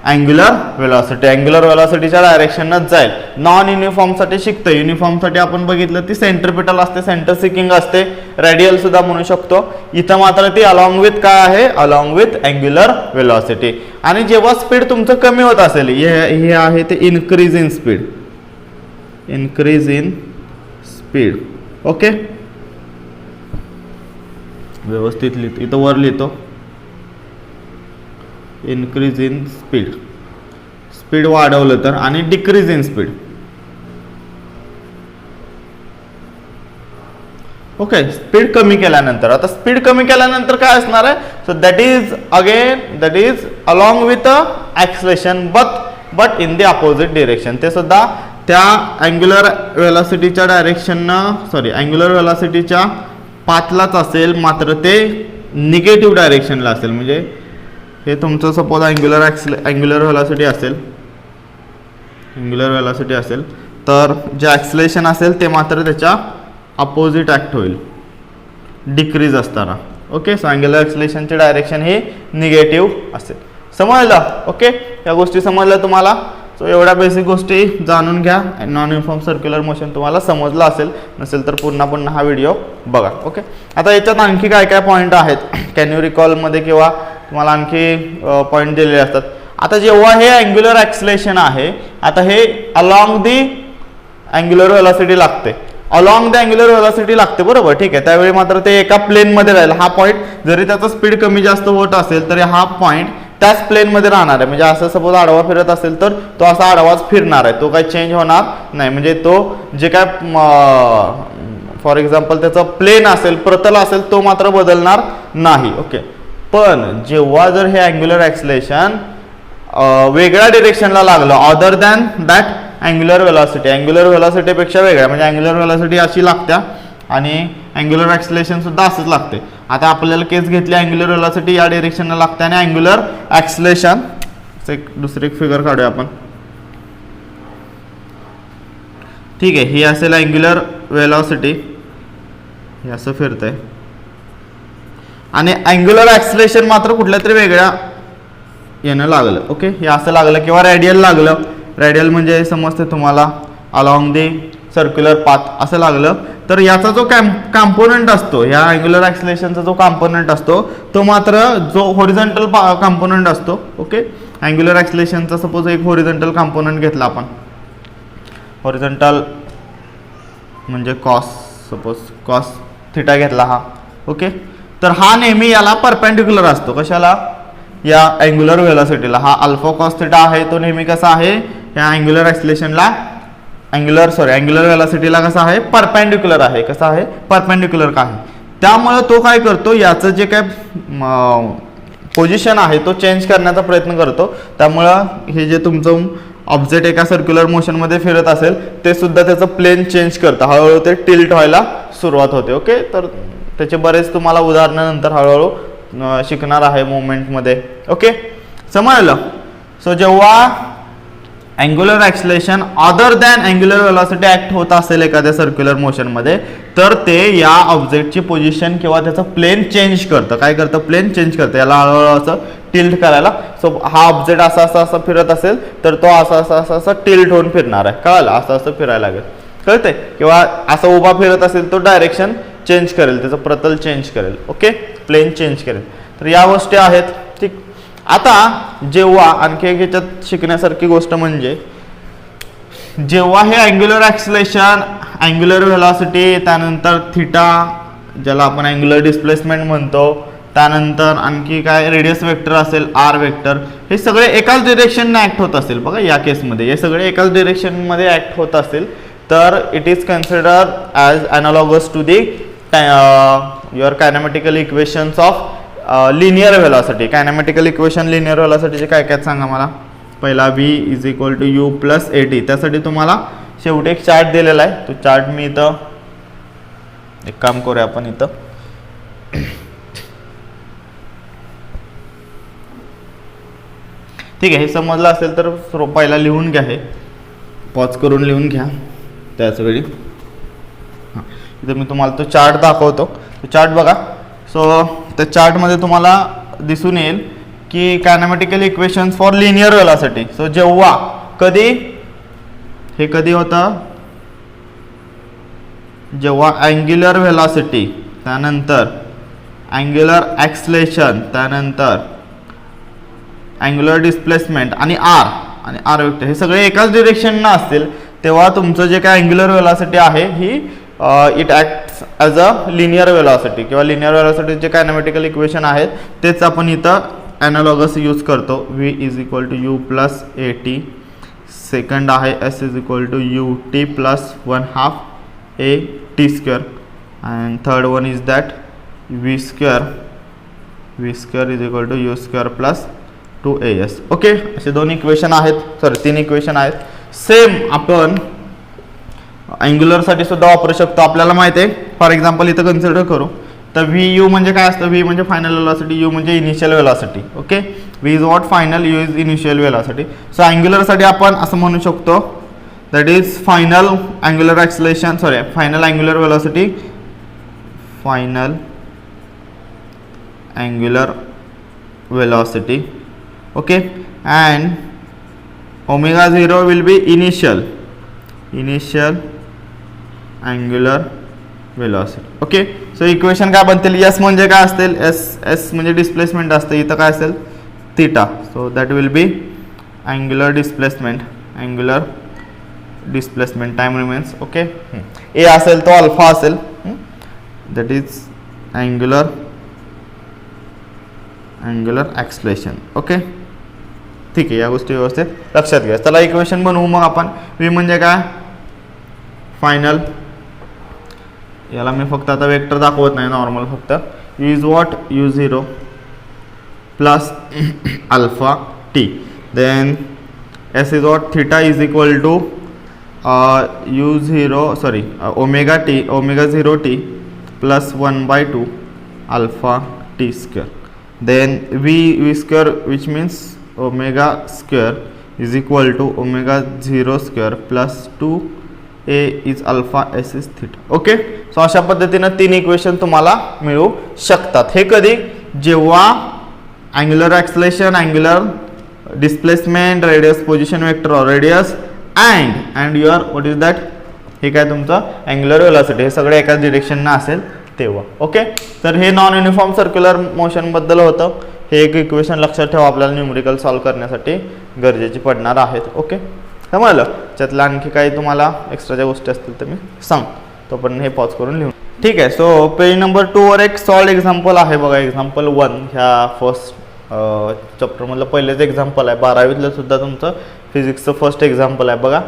angular velocity. angular velocity च्या डायरेक्शनच जाईल. नॉन युनिफॉर्म साठी शिकतो, युनिफॉर्म साठी आपण बघितलं ती सेंट्रिपिटल असते, सेंटर सिकिंग असते, रेडियल सुद्धा म्हणू शकतो. इथं मात्र ती अलॉंग विथ काय आहे, अलॉंग विथ अँग्युलर वेलॉसिटी. आणि जेव्हा स्पीड तुमचं कमी होत असेल, हे आहे ते increase in speed, increase in speed. Okay, व्यवस्थित लिहितो, इथं वर लिहितो इन्क्रीज इन स्पीड, स्पीड वाढवलं तर, आणि decrease in speed. Okay, speed कमी केल्यानंतर, आता स्पीड कमी केल्यानंतर काय असणार आहे, so that is along with acceleration but in the opposite direction. ते सुद्धा त्या अँग्युलर वेलॉसिटीच्या अँग्युलर वेलॉसिटीच्या पाथलाच असेल, मात्र ते निगेटिव्ह डायरेक्शनला असेल. म्हणजे हे तुमचं सपोज अँग्युलर वेलॉसिटी असेल, तर जे ॲक्सलेशन असेल ते मात्र त्याच्या अपोजिट ॲक्ट होईल, डिक्रीज असताना. ओके, सो अँग्युलर ॲक्सलेशनचे डायरेक्शन हे निगेटिव्ह असेल. समजलं? ओके, या गोष्टी समजल्या तुम्हाला. सो एवढ्या बेसिक गोष्टी जाणून घ्या. नॉन युनिफॉर्म सर्क्युलर मोशन तुम्हाला समजलं असेल, नसेल तर पुन्हा हा व्हिडिओ बघा. ओके, आता याच्यात आणखी काय काय पॉईंट आहेत कॅन यू रिकॉलमध्ये, किंवा तुम्हाला आणखी पॉईंट दिलेले असतात. आता जेव्हा हे अँग्युलर ॲक्सलेशन आहे, आता हे अलॉंग दी अँग्युलर वेलॉसिटी लागते, अलॉंग द अँग्युलर वेलॉसिटी लागते, बरोबर. ठीक आहे, त्यावेळी मात्र ते एका प्लेनमध्ये राहील. हा पॉईंट जरी त्याचा स्पीड कमी जास्त होत असेल तरी हा पॉईंट त्याच प्लेनमध्ये राहणार आहे. म्हणजे असं सपोज आडवा फिरत असेल तर तो असा आडवाच फिरणार आहे, तो काही चेंज होणार नाही. म्हणजे तो जे काय फॉर एक्झाम्पल त्याचं प्लेन असेल, प्रतल असेल, तो मात्र बदलणार नाही. ओके, पण जेव्हा जर हे अँग्युलर ॲक्सलेशन वेगळ्या डिरेक्शनला लागलं अदर दॅन दॅट अँग्युलर वेलॉसिटीपेक्षा वेगळ्या, म्हणजे अँग्युलर वेलॉसिटी अशी लागत्या आणि अँग्युलर ॲक्सलेशन सुद्धा असंच लागते. आता आपल्याला केस घेतली, अँग्युलर वेलॉसिटी या डिरेक्शनला लागते आणि अँग्युलर ॲक्सलेशन, दुसरी एक फिगर काढूया आपण. ठीक आहे, ही असेल अँग्युलर वेलॉसिटी, हे असं फिरतंय, आणि अँग्युलर ॲक्सलेशन मात्र कुठल्या तरी वेगळ्या यानं लागलं. ओके, हे असं लागलं किंवा रेडियल लागलं. रेडियल म्हणजे समजते तुम्हाला, अलॉंग दी सर्क्युलर पाथ असं लागलं. तर याचा जो कॉम्पोनंट असतो, ह्या अँग्युलर ॲक्सलेशनचा जो कॉम्पोनंट असतो, तो मात्र जो होरिझॉन्टल कॉम्पोनंट असतो. ओके, अँग्युलर ॲक्सलेशनचा सपोज एक होरिझॉन्टल कॉम्पोनंट घेतला आपण, होरिझॉन्टल म्हणजे कॉस थिटा घेतला हा. ओके, तर हा नेहमी याला परपेंडिक्युलर असतो. कशाला? या अँग्युलर वेलॉसिटीला. हा अल्फा कॉस थिटा आहे तो नेहमी कसा आहे, या अँग्युलर ॲक्सलेशनला अँग्युलर वेलॉसिटीला कसा आहे, परपेंडिक्युलर आहे. कसा आहे, परपेंडिक्युलर का आहे. त्यामुळे तो काय करतो, याचं जे काय पोझिशन आहे तो चेंज करण्याचा प्रयत्न करतो. त्यामुळं हे जे तुमचं ऑब्जेक्ट एका सर्क्युलर मोशनमध्ये फिरत असेल ते सुद्धा त्याचं प्लेन चेंज करतं, हळूहळू ते टिल्ट व्हायला सुरुवात होते. ओके, तर त्याचे बरेच तुम्हाला उदाहरणं नंतर हळूहळू शिकणार आहे मोमेंटमध्ये. ओके, समजलं? सो जेव्हा angular acceleration other than angular velocity act होत असेल एखाद्या सर्क्युलर मोशनमध्ये, तर ते या ऑब्जेक्टची पोझिशन किंवा त्याचं प्लेन चेंज करतं. काय करतं, प्लेन चेंज करतं, याला हळूहळू असं टिल्ट करायला. सो हा ऑब्जेक्ट असा फिरत असेल तर तो असा टिल्ट होऊन फिरणार आहे. कळलं, असं फिरायला लागेल, कळते. किंवा असं उभा फिरत असेल तो डायरेक्शन चेंज करेल, त्याचं प्रतल चेंज करेल. ओके, प्लेन चेंज करेल. तर या गोष्टी आहेत. ठीक, आता जेव्हा आणखी एक याच्यात शिकण्यासारखी गोष्ट म्हणजे जेव्हा हे अँग्युलर ॲक्सलेशन, अँग्युलर वेलॉसिटी, त्यानंतर थिटा ज्याला आपण अँग्युलर डिस्प्लेसमेंट म्हणतो, त्यानंतर आणखी काय रेडियस वेक्टर असेल, आर वेक्टर, हे सगळे एकाच डिरेक्शनने ॲक्ट होत असेल. बघा या केसमध्ये हे सगळे एकाच डिरेक्शनमध्ये ॲक्ट होत असेल तर it is consider as analogous to the your kinematical equations of linear velocity. Kinematical equation linear वेलॉसिटीचे काय काय सांगा मला. पहिला v = u + at. त्यासाठी तुम्हाला शेवटी एक चार्ट दिलेला आहे. तो चार्ट मी इथं एक काम करूया आपण इथं ठीक आहे, हे समजलं असेल तर पहिला लिहून घ्या, हे पॉज करून लिहून घ्या त्याच वेळी. हां, इथं मी तुम्हाला तो चार्ट दाखवतो. तो चार्ट बघा. सो त्या चार्टमध्ये तुम्हाला दिसून येईल की kinematical equations for linear velocity. So जेव्हा कधी हे कधी होतं, जेव्हा अँग्युलर व्हेलॉसिटी, त्यानंतर अँग्युलर ॲक्सलेशन, त्यानंतर अँग्युलर डिस्प्लेसमेंट आणि आर वेक्टर हे सगळे एकाच डिरेक्शननं असतील, तेव्हा तुमचं जे काय अँग्युलर व्हेलॉसिटी आहे ही it acts as a linear velocity किंवा लिनियर व्हेलॉसिटी जे कायनेमॅटिकल इक्वेशन आहेत तेच आपण इथं ॲनालॉगस यूज करतो. v is equal to u plus a t. Second आहे s is equal to u t plus 1/2 a t square. And third one is that v square is equal to u square plus 2as. Okay, असे दोन equation आहेत, sorry 3 equation आहेत. Same आपण अँग्युलरसाठी सुद्धा वापरू शकतो. आपल्याला माहिती आहे, फॉर एक्झाम्पल इथं कन्सिडर करू तर व्ही यू म्हणजे काय असतं, व्ही म्हणजे फायनल वेलॉसिटी, यू म्हणजे initial velocity. Okay, V is what final, u is initial velocity. So अँग्युलरसाठी आपण असं म्हणू शकतो that is final angular acceleration, sorry final angular velocity, final angular velocity. Okay, and omega 0 will be initial angular velocity. Okay, so equation काय बनतील, S म्हणजे काय असतील, एस म्हणजे डिस्प्लेसमेंट असते, इथं काय असेल theta. So that will be angular displacement time remains. Okay, a असेल तो अल्फा असेल, that is angular acceleration. Okay, ठीक आहे, या गोष्टी व्यवस्थित लक्षात घ्या. चला इक्वेशन बनवू मग आपण. व्ही म्हणजे काय, फायनल, याला मी फक्त आता वेक्टर दाखवत नाही, नॉर्मल फक्त u is what u 0 plus alpha t. Then s is what theta is equal to u 0 sorry omega 0 t plus 1/2 alpha t square. Then v square which means omega square is equal to omega 0 square plus 2a is alpha s is theta. Okay, so अशा पद्धतीनं 3 equation तुम्हाला मिळू शकतात. हे कधी, जेव्हा angular acceleration, angular displacement, radius position vector or radius and your what is that, हे काय तुमचं अँग्युलर वेलॉसिटी, हे सगळे एकाच डिरेक्शननं असेल तेव्हा. ओके, तर हे नॉन युनिफॉर्म सर्क्युलर मोशनबद्दल होतं. हे एक इक्वेशन लक्षात ठेवा, आपल्याला न्यूमेरिकल सॉल्व्ह करण्यासाठी गरजेची पडणार आहेत. ओके, समजलं. त्यातल्या आणखी काही तुम्हाला एक्स्ट्राच्या गोष्टी असतील तर मी सांग, तोपर्यंत हे पॉज करून लिहून. ठीक आहे, सो पेज नंबर 2 वर एक सॉल्ड एक्झाम्पल आहे बघा. एक्झाम्पल 1 ह्या फर्स्ट चॅप्टरमधलं पहिलेच एक्झाम्पल आहे, 12वीतलं सुद्धा तुमचं फिजिक्सचं फर्स्ट एक्झाम्पल आहे बघा.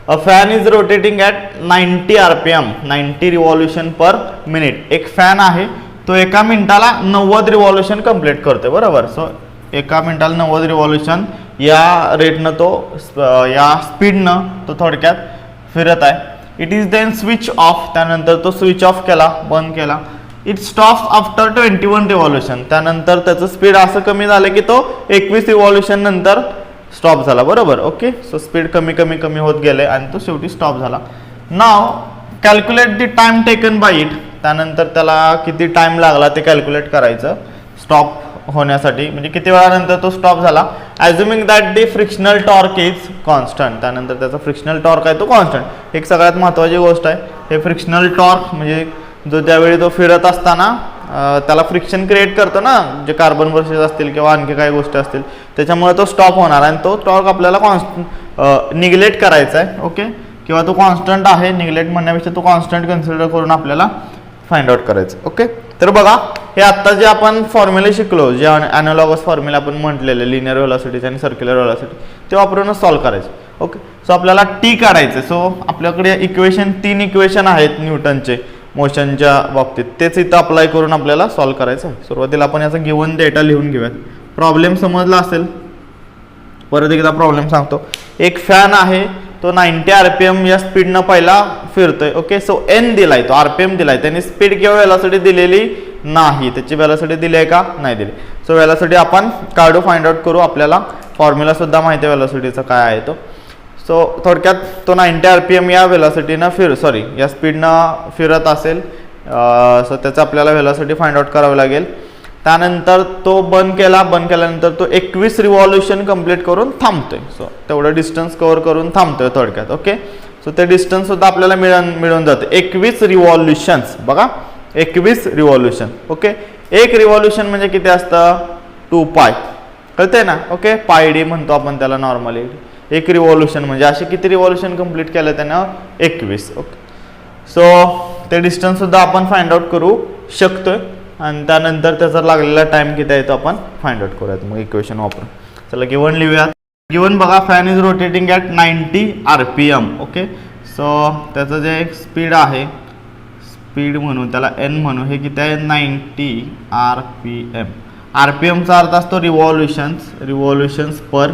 A fan is rotating at 90 RPM, 90 revolution per minute. एक फॅन आहे, तो एका मिनिटाला 90 रिव्हॉल्युशन कंप्लीट करतोय, बरोबर. सो एका मिनिटाला 90 रिव्हॉल्युशन या रेटनं तो या स्पीडनं तो थोडक्यात फिरत आहे. It is then switch off, त्यानंतर तो स्विच ऑफ केला, बंद केला. इट स्टॉप्स आफ्टर 21 रिव्हॉल्युशन, त्यानंतर त्याचं स्पीड असं कमी झालं की तो 21 रिव्हॉल्युशन नंतर स्टॉप झाला, बरोबर. ओके, सो स्पीड कमी होत गेले आणि तो शेवटी स्टॉप झाला. Now calculate the time taken by it, त्यानंतर त्याला किती टाइम लागला ते कॅल्क्युलेट करायचं स्टॉप होण्यासाठी, म्हणजे किती वेळानंतर तो स्टॉप झाला. Assuming that the frictional torque is constant, त्यानंतर त्याचा फ्रिक्शनल टॉर्क आहे तो कॉन्स्टंट. एक सगळ्यात महत्त्वाची गोष्ट आहे, हे फ्रिक्शनल टॉर्क म्हणजे जो ज्यावेळी तो फिरत असताना त्याला फ्रिक्शन क्रिएट करतो ना, जे कार्बन ब्रशेस असतील किंवा आणखी काही गोष्टी असतील, त्याच्यामुळे तो स्टॉप होणार आणि तो टॉर्क आपल्याला निग्लेक्ट करायचा आहे. ओके, किंवा तो कॉन्स्टंट आहे, निग्लेक्ट म्हणण्यापेक्षा तो कॉन्स्टंट कन्सिडर करून आपल्याला फाइंड आउट करायचं. ओके, तर बघा हे आत्ता जे आपण फॉर्म्युले शिकलो, जे ॲनालॉगस फॉर्म्युला आपण म्हटलेले लिनियर व्हेलॉसिटीचे आणि सर्क्युलर व्हेलॉसिटी, ते वापरूनच सॉल्व्ह करायचं. ओके, सो आपल्याला टी काढायचं. सो आपल्याकडे इक्वेशन 3 इक्वेशन आहेत न्यूटनचे मोशनच्या बाबतीत, तेच इथं अप्लाय करून आपल्याला सॉल्व्ह करायचं आहे. सुरुवातीला आपण याचा गिवन डेटा लिहून घेऊयात. प्रॉब्लेम समजला असेल, परत एकदा प्रॉब्लेम सांगतो. एक फॅन आहे, तो 90 RPM या स्पीडनं पहिला फिरतोय. ओके, सो एन दिलाय, तो RPM दिलाय, त्यांनी स्पीड किंवा वेलॉसिटी दिलेली नाही. त्याची वेलॉसिटी दिली आहे का, नाही दिली. सो वेलॉसिटी आपण काढू, फाइंड आउट करू. आपल्याला फॉर्म्युला सुद्धा माहिती आहे वेलोसिटीचा काय आहे तो. सो थोडक्यात तो 90 RPM या वेलोसिटीनं या स्पीडनं फिरत असेल. सो त्याचं आपल्याला वेलोसिटी फाइंड आउट करावं लागेल. त्यानंतर तो बंद केल्यानंतर तो 21 रिव्हॉल्युशन कंप्लीट करून थांबतोय. सो तेवढं डिस्टन्स कव्हर करून थांबतोय थोडक्यात. ओके, सो ते डिस्टन्स सुद्धा आपल्याला मिळून जाते. 21 रिव्हॉल्युशन्स बघा, 21 रिव्हॉल्युशन. ओके, एक रिव्हॉल्युशन म्हणजे किती असतं? 2 पाय, कळतंय ना? ओके, पाय डी म्हणतो आपण त्याला नॉर्मली. एक रिव्हॉल्युशन म्हणजे असे किती रिव्हॉल्युशन कंप्लीट केलं त्यानं? 21. ओके, सो ते डिस्टन्स सुद्धा आपण फाइंड आउट करू शकतोय आणि त्यानंतर त्याचा लागलेला टाइम किती आहे तो आपण फाइंड आउट करूयात मग इक्वेशन वापरून. चला गिवन लिहूयात. गिवन बघा, fan is rotating at 90 RPM. Okay, so त्याचं जे स्पीड आहे, स्पीड म्हणू त्याला n म्हणू, हे किती आहे? 90 RPM. RPMचा अर्थ असतो revolutions per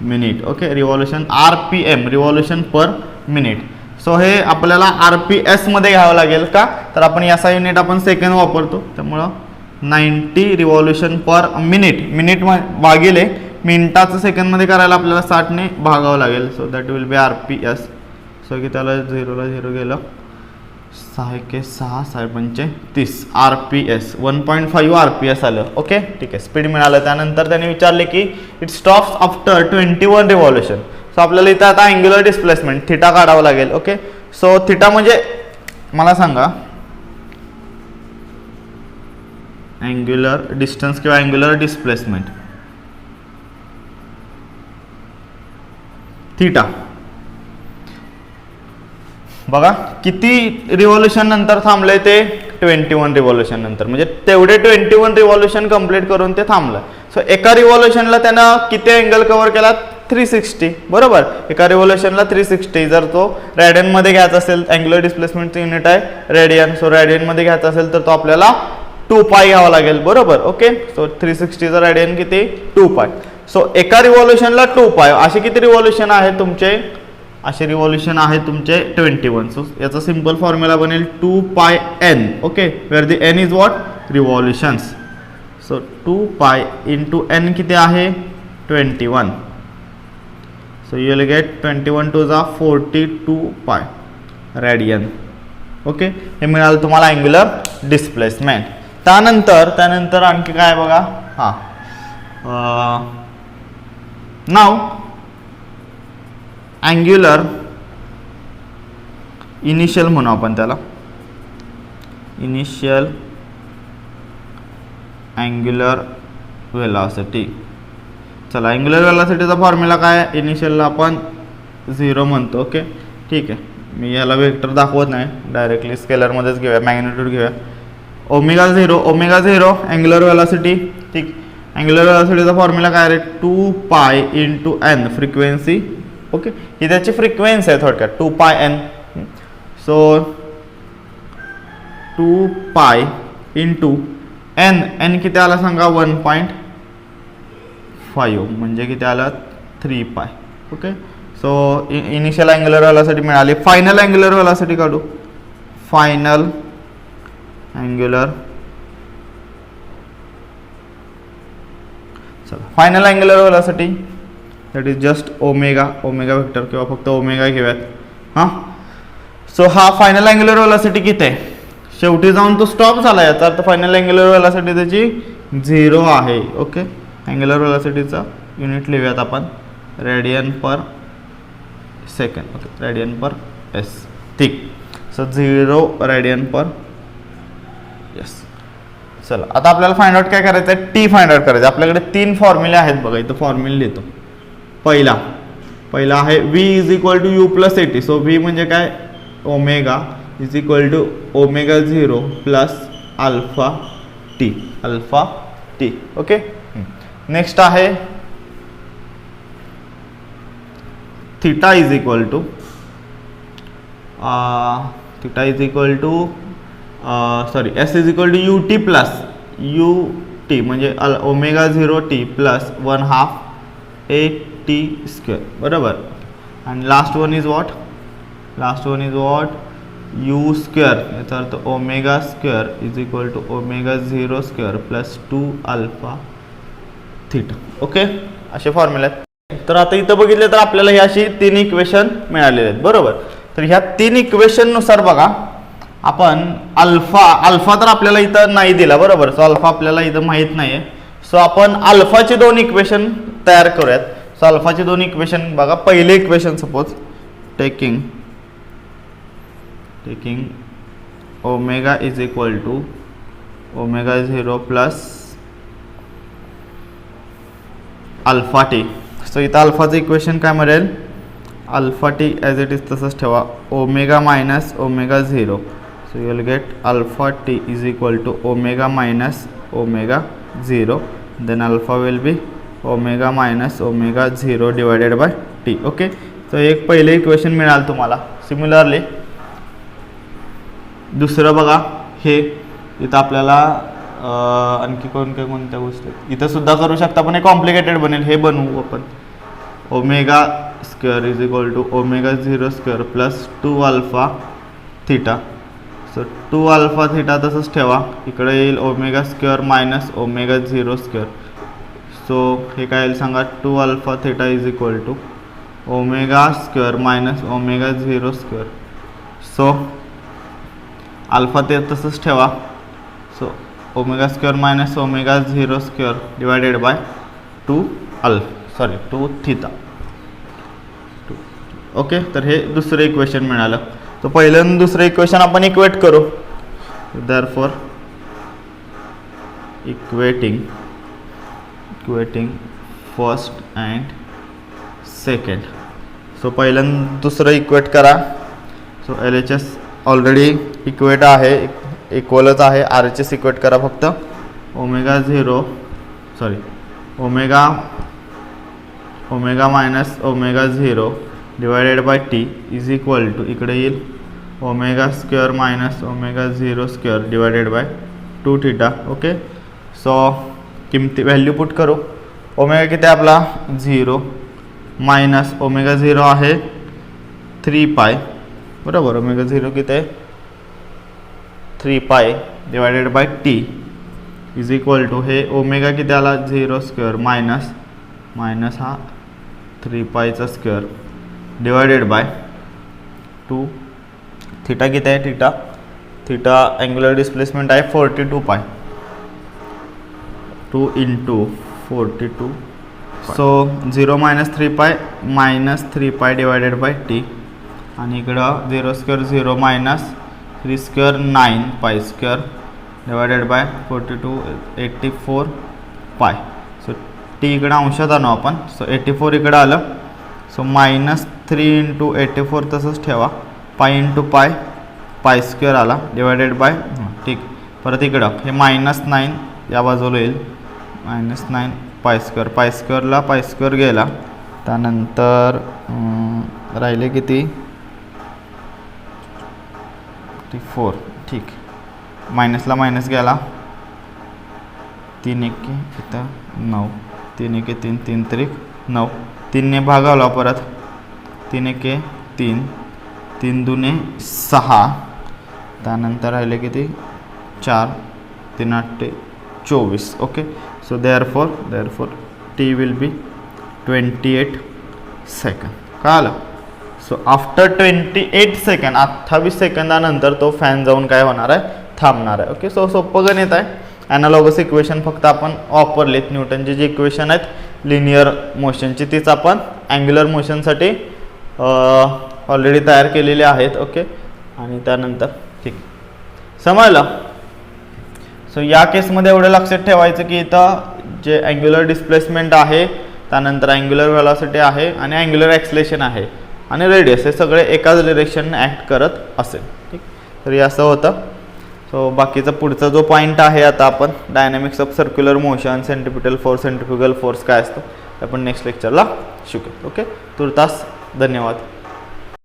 minute. Okay, revolution RPM, revolution per minute. So हे आपल्याला RPS मध्ये घ्यावं लागेल का? तर आपण याचा युनिट आपण सेकंड वापरतो, त्यामुळं 90 रिव्हॉल्युशन पर मिनिट भागिले मिनिटाचं सेकंडमध्ये करायला आपल्याला 60 ने भागावं लागेल. So that will B RPS. So की त्याला 0 ला 0 गेलं, 6 के 6 6 पंचे 30 RPS, 1.5 RPS आलं. ओके, ठीक आहे, स्पीड मिळालं. त्यानंतर त्याने विचारले की it stops after 21 revolution. So आपल्याला इथं आता अँग्युलर डिस्प्लेसमेंट थिटा काढावं लागेल. ओके, सो थिटा म्हणजे मला सांगा, अँग्युलर डिस्टन्स किंवा अँग्युलर डिस्प्लेसमेंट थिटा. बघा किती रिव्हॉल्युशन नंतर थांबलंय ते? 21 रिव्हॉल्युशन नंतर, म्हणजे तेवढे 21 रिव्हॉल्युशन कंप्लीट करून ते थांबलं. सो एका रिव्हॉल्युशनला त्यानं किती अँगल कव्हर केला? 360. बरोबर, एका रिव्हॉल्युशनला 360. जर तो रॅडियनमध्ये घ्यायचा असेल, अँग्युलर डिस्प्लेसमेंटचं युनिट आहे रेडियन, सो रॅडियनमध्ये घ्यायचा असेल तर तो आपल्याला 2 पाय घ्यावा लागेल. बरोबर, ओके, सो 360चं रॅडियन किती? 2 पाय. सो एका रिव्हॉल्युशनला 2 पाय. असे किती रिव्हॉल्युशन आहे तुमचे? असे रिव्हॉल्युशन आहे तुमचे 21. सो याचा सिंपल फॉर्म्युला बनेल 2 pi n. Okay, where the n is what? Revolutions. So 2 pi into n किती आहे? 21. So you will get 21 to 42 pi radian. Okay, हे मिळालं तुम्हाला अँग्युलर डिस्प्लेसमेंट. त्यानंतर आणखी काय बघा, हां, नाव अँग्युलर इनिशियल म्हणू आपण त्याला, इनिशियल अँग्युलर वेलॉसिटी. चला, अँग्युलर वेलॉसिटीचा फॉर्म्युला काय आहे? इनिशियलला आपण 0 म्हणतो. ओके, ठीक आहे, मी याला वेक्टर दाखवत नाही, डायरेक्टली स्केलरमध्येच घेऊया, मॅग्निट्यूड घेऊया. Omega 0 angular velocity. ठीक, अँग्युलर वेलॉसिटीचा फॉर्म्युला काय आहे? 2 pi into n, frequency. Okay, ही त्याची फ्रिक्वेन्सी आहे थोडक्यात, 2 pi n. So 2 pi into n किती आला सांगा? 1.5, म्हणजे किती आलं? 3 पाय. Okay, so initial angular velocity मिळाली. फायनल अँग्युलर वेलॉसिटी काढू. फायनल अँग्युलर, चला, final angular velocity that is just omega vector, किंवा फक्त ओमेगा घेऊयात. हां, सो हा फायनल अँग्युलर वेलॉसिटी किती आहे? शेवटी जाऊन तो स्टॉप झाला, याचा अर्थ फायनल अँग्युलर वेलॉसिटी त्याची 0 आहे. ओके, अँग्युलर वेलॉसिटीचा युनिट लिहूयात आपण, रेडियन पर सेकंड. ओके, रेडियन पर एस. ठीक, सो 0 रेडियन पर एस. चला, आता आपल्याला फाइंड आउट काय करायचं आहे? टी फाइंड आउट करायचं. आपल्याकडे 3 फॉर्म्युले आहेत बघा, इथं फॉर्म्युले लिहितो. पहिला आहे v is equal to u plus a t. So v म्हणजे काय? Omega is equal to omega 0 plus alpha t. Okay, next आहे theta is equal to s is equal to u t plus u t, म्हणजे omega 0 t plus 1/2 8t square. बरोबर, आणि last one is what? U square, याचा अर्थ omega square is equal to omega 0 square plus 2 alpha theta. Okay, असे फॉर्म्युले आहेत. तर आता इथं बघितलं तर आपल्याला ही अशी 3 इक्वेशन मिळालेली आहेत बरोबर. तर ह्या 3 इक्वेशन नुसार बघा आपण अल्फा तर आपल्याला इथं नाही दिला बरोबर. सो अल्फा आपल्याला इथं माहित नाहीये. सो आपण अल्फाचे 2 इक्वेशन तयार करूयात. सो अल्फाचे 2 इक्वेशन बघा. पहिले equation suppose taking omega is equal to omega 0 plus alpha t. So इथं अल्फाचं इक्वेशन काय मिळेल alpha t as it is तसंच ठेवा omega minus omega 0. So you will get alpha t is equal to omega minus omega 0 then alpha will be omega minus omega 0 divided by t. Okay. So एक पहिले equation मिळालं तुम्हाला. Similarly दुसरं बघा हे इथं आपल्याला आणखी कोणत्या गोष्टी इथं सुद्धा करू शकता पण हे कॉम्प्लिकेटेड बनेल. हे बनवू आपण omega square is equal to omega 0 square plus 2 alpha theta. So 2 alpha theta तसंच ठेवा. इकडे येईल omega square minus omega 0 square. So हे काय येईल सांगा 2 alpha theta is equal to omega square minus omega 0 square. So alpha ते तसंच ठेवा. So omega square minus omega 0 square divided by 2 theta. Okay. तर हे दुसरं इक्वेशन मिळालं. तर पहिलं आणि दुसरं इक्वेशन आपण इक्वेट करू. Therefore equating first and second. So पहिलं आणि दुसरं इक्वेट करा. सो LHS ऑलरेडी इक्वेट आहे इक्वलच आहे. RHS इक्वेट करा फक्त omega minus omega 0 divided by t is equal to इकडे येईल omega square minus omega 0 square divided by 2 theta. Okay. So किमती व्हॅल्यू पुट करू. ओमेगा किती आहे आपला 0 मायनस ओमेगा 0 आहे 3 पाय बरोबर. ओमेगा 0 किती आहे 3 pi divided by t is equal to हे ओमेगा किती आला 0 स्क्वेअर मायनस हा 3 पायचा स्क्वेअर डिवायडेड बाय 2 थीटा किती आहे थीटा अँग्युलर डिस्प्लेसमेंट आहे 42 पाय 2 into 42. So 0 minus 3 pi minus 3 pi divided by T आणि इकडं 0 square 0 minus 3 square 9 pi square divided bye 42 84 पाय. सो टी इकडं अंशात आणू आपण. सो 84 इकडं आलं. सो मायनस 3 इंटू 84 तसंच ठेवा पाय इंटू पाय स्क्वेअर आला डिवायडेड बाय ठीक. परत इकडं हे -9 या बाजूला येईल -9 पाय स्क्वेअरला पाय स्क्वेअर गेला. त्यानंतर राहिले किती 4 ठीक. मायनसला मायनस गेला 3 1 इथं 9 3 1 3 3 त्रिक 9 3ने भागावला परत 3 1 3 3 2 6 त्यानंतर राहिले किती 4 3 8 24. Okay. So therefore T will be 28 second. कळालं. सो आफ्टर 28 सेकंड 28 सेकंदानंतर तो फॅन जाऊन काय होणार आहे थांबणार आहे. ओके. सो सोपं गणित आहे. ॲनालॉगस इक्वेशन फक्त आपण वापरलेत. न्यूटनचे जे इक्वेशन आहेत लिनियर मोशनची तीच आपण अँग्युलर मोशनसाठी ऑलरेडी तयार केलेले आहेत. ओके. आणि त्यानंतर ठीक समजलं. सो या केसमध्ये एवढं लक्षात ठेवायचं की इथं जे अँग्युलर डिस्प्लेसमेंट आहे त्यानंतर अँग्युलर व्हेलॉसिटी आहे आणि अँग्युलर ॲक्सलेशन आहे आणि रेडियस हे सगळे एकाच डिरेक्शनने ॲक्ट करत असेल. ठीक. तर हे असं होतं. सो बाकीचा पुढचा जो पॉईंट आहे आता आपण dynamics of circular motion centripetal force centrifugal force काय असतो आपण नेक्स्ट लेक्चरला शिकू. ओके. तुर्तास धन्यवाद.